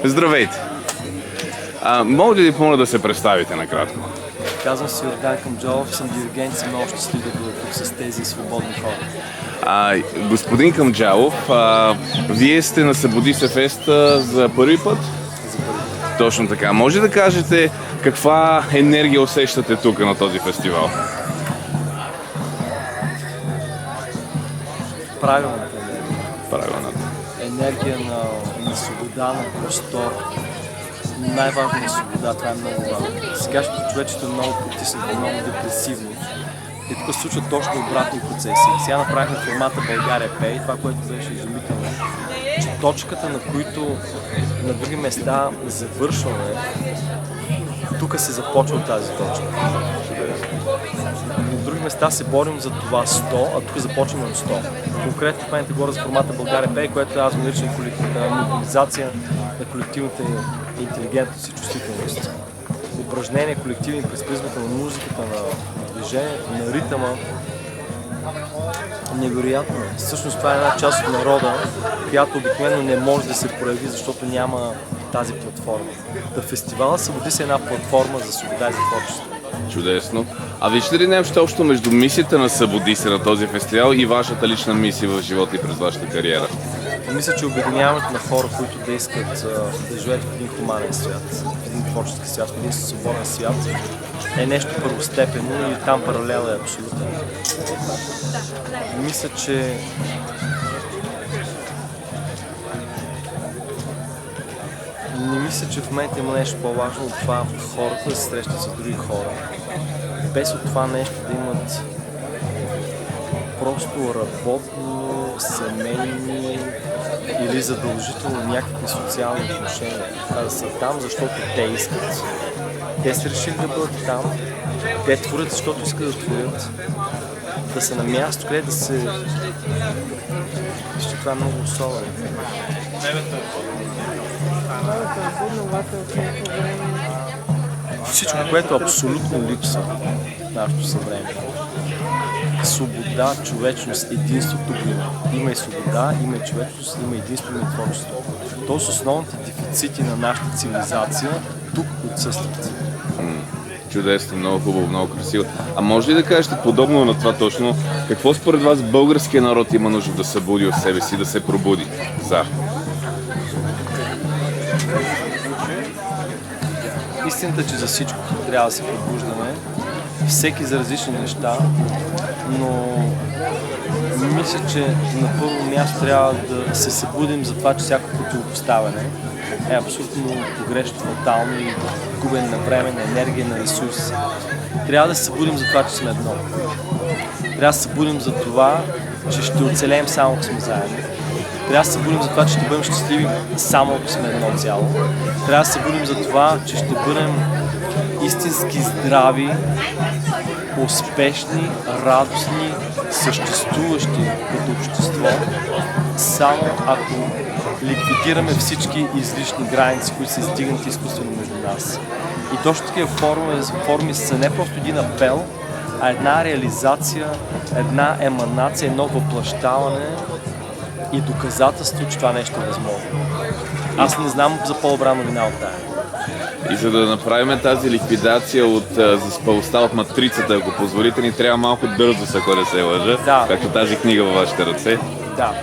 Здравейте! Мога ли да ви помоля да се представите накратко? Казвам се Йордан Камджалов, съм диригент и съм много щастлив да бъда тук с тези свободни хора. Господин Камджалов, вие сте на Събуди се феста за първи път? За първи път. Точно така. Може да кажете каква енергия усещате тук на този фестивал? Правилната енергия. Правилната. Енергия на свобода, на простор. Най-важно е свобода, това е много важно. Сегашното човечето е много потиснато, много депресивно. И тук се случват точно обратни процеси. Сега направихме формата България пее, това, което беше изумително, че точката, на които на други места завършваме, тук се започва от тази точка. На други места се борим за това 100, а тук започваме от 100. Конкретно в момента говоря за формата България пее, което аз го наричам мобилизация на колективната интелигентност и чувствителност. Упражнения колективни през призмата на музиката, на движението, на ритъма. Невероятно. Всъщност това е една част от народа, която обикновено не може да се прояви, защото няма тази платформа. Фестивалът Събуди се една платформа за свобода и за творчество. Чудесно. А виждате ли нещо общо между мисията на Събуди се на този фестивал и вашата лична мисия в живота и през вашата кариера? Мисля, че обединяването на хора, които да искат да живеят в един хуманен свят, в един творчески свят, в един свободен свят, е нещо първостепенно и там паралел е абсолютно. Мисля, че не мисля, че в момента има нещо по-важно от това хората да се срещат с други хора. Без от това нещо да имат просто работно, семейни или задължително някакви социални отношения. Да са там, защото те искат. Те са решили да бъдат там. Те творят, защото искат да творят. Да са на място, къде да се... Вижте, това е много особено. Всичко, което абсолютно липсва в нашето съвремие. Свобода, човечност, единство тук има. Има и свобода, има и човечност, има единство и творчество. Тоест основните дефицити на нашата цивилизация тук отсъстват. Чудесно, много хубаво, много красиво. А може ли да кажете подобно на това точно, какво според вас българския народ има нужда да събуди от себе си, да се пробуди за? Истината е, че за всичко трябва да се пробуждаме, всеки за различни неща, но мисля, че на първо място трябва да се събудим за това, че всяко противопоставяне е абсолютно погрешно, фатално и губене на време, на енергия, на ресурси. Трябва да се събудим за това, че сме едно. Трябва да се събудим за това, че ще оцелеем само ако сме заедно. Трябва да се събудим за това, че ще бъдем щастливи само ако сме едно цяло. Трябва да се събудим за това, че ще бъдем истински здрави, успешни, радостни, съществуващи като общество, само ако ликвидираме всички излишни граници, които са издигнати изкуствено между нас. И точно такива форми са не просто един апел, а една реализация, една еманация, едно въплъщаване и доказателство, че това нещо е възможно. Аз не знам за по-добра новина от тая. И за да направим тази ликвидация от заспалостта от матрицата, ако позволите, ни трябва малко дързост, ако не се лъжа, да. Както тази книга във вашите ръце. Да,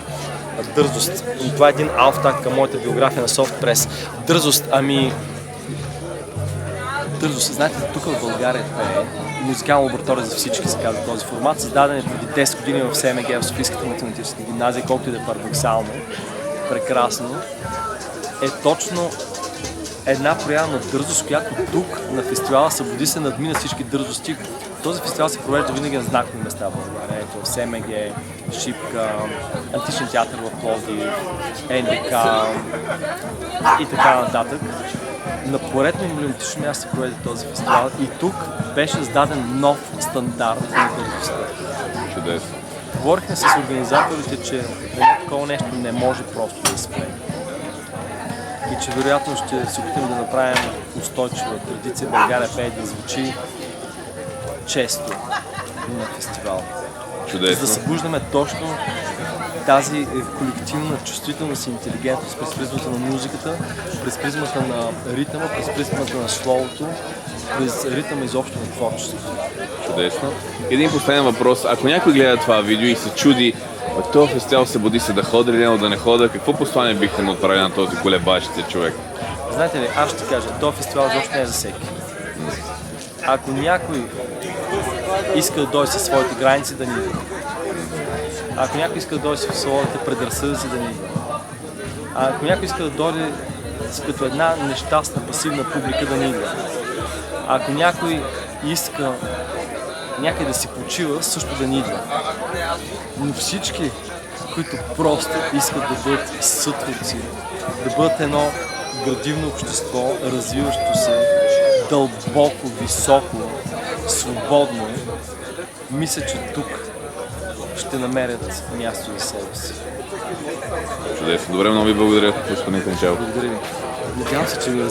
дързост. И това е един ауфтакт към моята биография на Софтпрес. Дързост, Дързост. Знаете, тук в България това е музикална лаборатория за всички, се казва този формат, създаден е преди 10 години в СМГ, в Софийската математическа гимназия, колкото и да е парадоксално, прекрасно, е точно една проява на дързост, която тук на фестивала Събуди се надмина всички дързости. Този фестивал се провежда винаги на знакови места в България. Ето в СМГ, Шипка, Античен театър в Пловдив, НДК и така нататък. На поредно емблематично място се проведе този фестивал и тук беше създаден нов стандарт на дързостта. Чудесно. Говорихме с организаторите, че такова нещо не може просто да спре. И че вероятно ще се опитаме да направим устойчива традиция България пее да звучи често на фестивал. Чудесно. За да събуждаме точно тази колективна чувствителност и интелигентност през призмата на музиката, през призмата на ритъма, през призмата на словото, през ритъма изобщо на творчеството. Чудесно. Един последен въпрос. Ако някой гледа това видео и се чуди, този фестивал се буди се да хода или да не хода, какво послание бихте му отправили на този колебащ се човек? Знаете ли, аз ще кажа, този фестивал изобщо не е за всеки. Ако някой иска да дойде със своите граници, да ни идва. Ако някой иска да дойде със своите предразсъдъци, да ни идва. А ако някой иска да дойде като една нещастна, пасивна публика, да ни идва. Ако някой иска някъде да си почива, също да ни идва. Но всички, които просто искат да бъдат сътворци, да бъдат едно градивно общество, развиващо се дълбоко, високо, свободно, мисля, че тук ще намерят място за себе си. Чудесно. Добре, много ви благодаря, господин Канчалов. Благодаря ви. Надявам се, че ви